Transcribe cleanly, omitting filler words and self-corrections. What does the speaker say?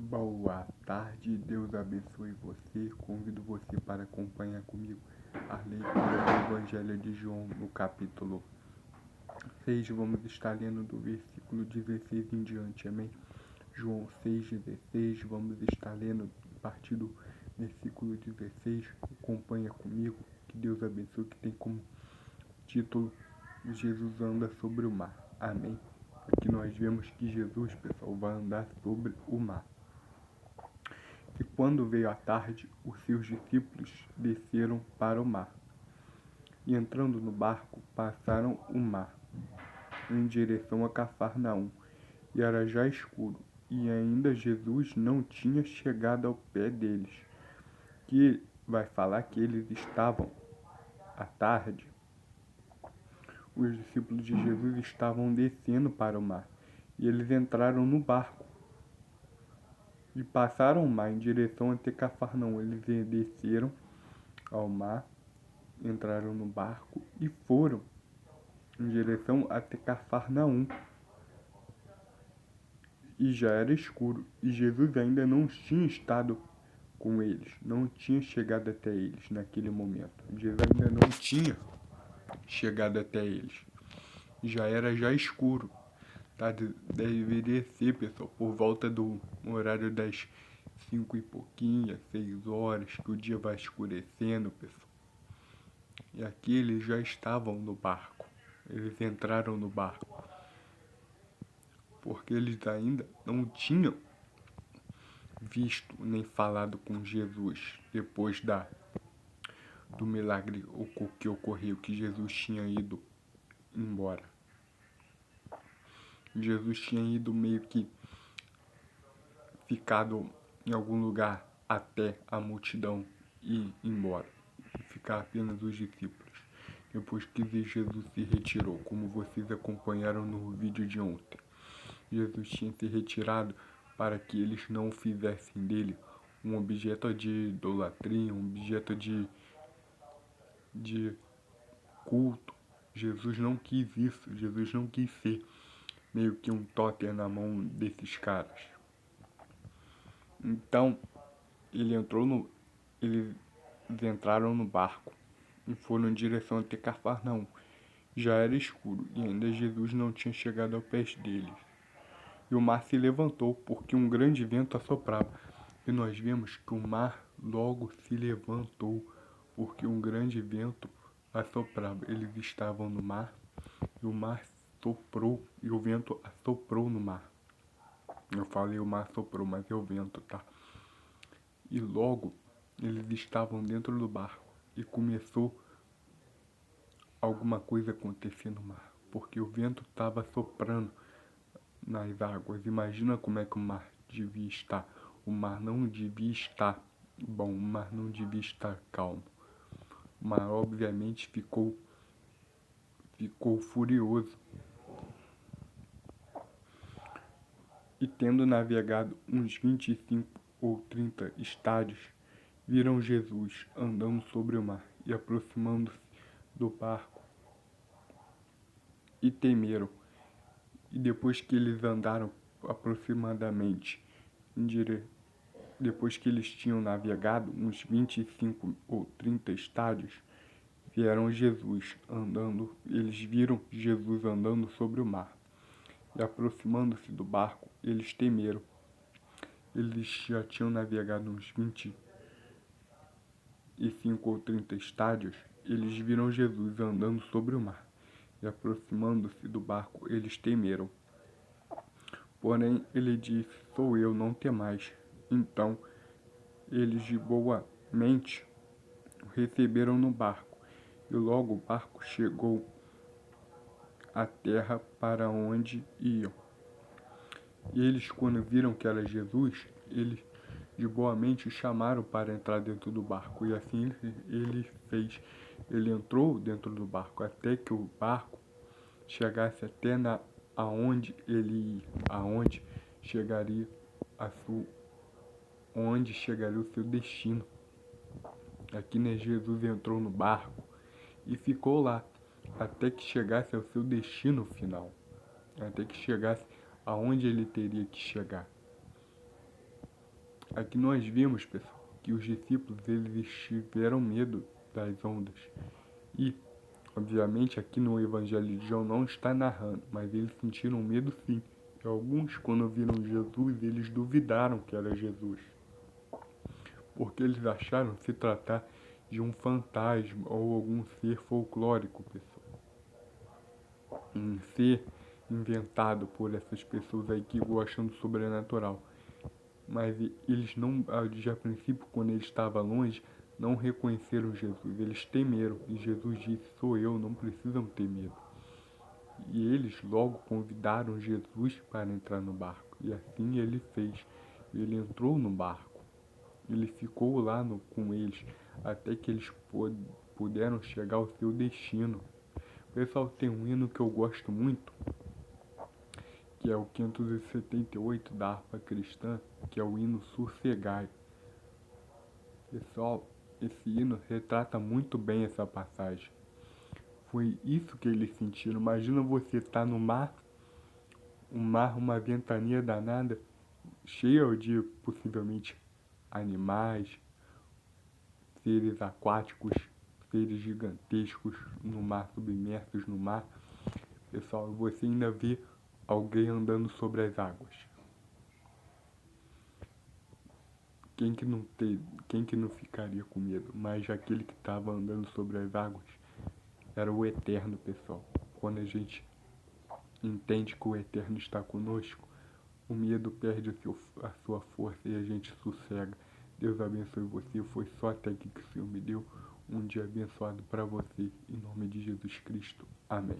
Boa tarde, Deus abençoe você. Convido você para acompanhar comigo a leitura do Evangelho de João, no capítulo 6. Vamos estar lendo do versículo 16 em diante, amém? João 6,16, vamos estar lendo a partir do versículo 16. Acompanha comigo, que Deus abençoe, que tem como título Jesus anda sobre o mar, amém? Aqui nós vemos que Jesus, pessoal, vai andar sobre o mar. E quando veio a tarde, os seus discípulos desceram para o mar, e entrando no barco, passaram o mar, em direção a Cafarnaum. E era já escuro, e ainda Jesus não tinha chegado ao pé deles. Que vai falar que eles estavam à tarde. Os discípulos de Jesus estavam descendo para o mar, e eles entraram no barco e passaram o mar em direção até Cafarnaum. Eles desceram ao mar, entraram no barco e foram em direção até Cafarnaum. E já era escuro, e Jesus ainda não tinha estado com eles, não tinha chegado até eles naquele momento. Jesus ainda não tinha chegado até eles. Já era escuro. Tá? Deveria ser, pessoal, por volta do horário das 5 e pouquinho, 6 horas, que o dia vai escurecendo, pessoal. E aqui eles já estavam no barco. Eles entraram no barco. Porque eles ainda não tinham visto nem falado com Jesus depois do milagre que ocorreu, que Jesus tinha ido embora. Jesus tinha ido meio que ficado em algum lugar até a multidão ir embora e ficar apenas os discípulos. Depois que Jesus se retirou, como vocês acompanharam no vídeo de ontem. Jesus tinha se retirado para que eles não fizessem dele um objeto de idolatria, um objeto de culto. Jesus não quis isso, Jesus não quis ser meio que um totem na mão desses caras. Então, eles entraram no barco e foram em direção até Cafarnaum. Já era escuro e ainda Jesus não tinha chegado aos pés deles. E o mar se levantou, porque um grande vento assoprava. E nós vemos que o mar logo se levantou, porque um grande vento assoprava. Eles estavam no mar, e o mar soprou, e o vento assoprou no mar. Eu falei o mar soprou, mas é o vento, tá? E logo eles estavam dentro do barco, e começou alguma coisa a acontecer no mar, porque o vento estava soprando nas águas. Imagina como é que o mar devia estar. O mar não devia estar bom, o mar não devia estar calmo. O mar obviamente ficou furioso. E tendo navegado uns 25 ou 30 estádios, viram Jesus andando sobre o mar e aproximando-se do barco, e temeram. E depois que eles andaram aproximadamente depois que eles tinham navegado uns 25 ou 30 estádios, eles viram Jesus andando sobre o mar. E aproximando-se do barco, eles temeram. Eles já tinham navegado uns 25 ou 30 estádios, eles viram Jesus andando sobre o mar. E aproximando-se do barco, eles temeram. Porém, ele disse: "Sou eu, não temais." Então, eles de boa mente o receberam no barco, e logo o barco chegou à terra para onde iam. E eles, quando viram que era Jesus, eles de boa mente o chamaram para entrar dentro do barco. E assim ele fez. Ele entrou dentro do barco até que o barco chegasse até aonde ele ia, aonde chegaria onde chegaria o seu destino. Aqui, né, Jesus entrou no barco e ficou lá até que chegasse ao seu destino final, até que chegasse aonde ele teria que chegar. Aqui nós vimos, pessoal, que os discípulos eles tiveram medo das ondas. E, obviamente, aqui no Evangelho de João não está narrando, mas eles sentiram medo sim. E alguns, quando viram Jesus, eles duvidaram que era Jesus, porque eles acharam se tratar de um fantasma ou algum ser folclórico, pessoal. Um ser inventado por essas pessoas aí que gostam do sobrenatural. Mas eles não, de a princípio, quando ele estava longe, não reconheceram Jesus. Eles temeram. E Jesus disse: sou eu, não precisam ter medo. E eles logo convidaram Jesus para entrar no barco. E assim ele fez. Ele entrou no barco. Ele ficou lá com eles até que eles puderam chegar ao seu destino. Pessoal, tem um hino que eu gosto muito, que é o 578 da harpa cristã, que é o hino Sossegai. Pessoal, esse hino retrata muito bem essa passagem. Foi isso que eles sentiram. Imagina você estar no mar, uma ventania danada, cheia de possivelmente animais, seres aquáticos, seres gigantescos no mar, submersos no mar. Pessoal, você ainda vê alguém andando sobre as águas. Quem que não ficaria com medo? Mas aquele que estava andando sobre as águas era o Eterno, pessoal. Quando a gente entende que o Eterno está conosco, o medo perde a sua força e a gente sossega. Deus abençoe você. Foi só até aqui que o Senhor me deu. Um dia abençoado para você. Em nome de Jesus Cristo. Amém.